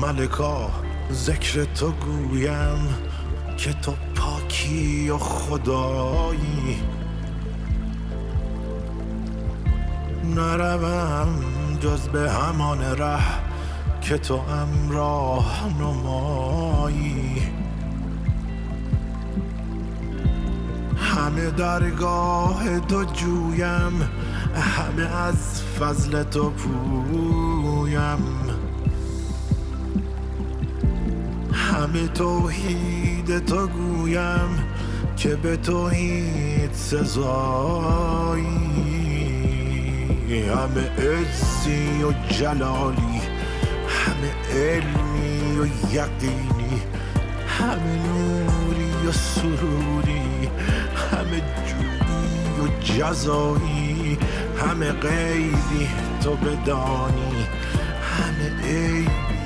ملکا ذکر تو گویم که تو پاکی و خدایی. نروم جز به همان ره که تو راه نمایی. همه درگاه تو جویم، همه از فضل تو پویم. همه توحید تو گویم که به توحید سزایی. همه عزی و جلالی، همه علمی و یقینی، همه نوری و سروری، همه جودی و جزایی. همه غیبی تو بدانی، همه عیبی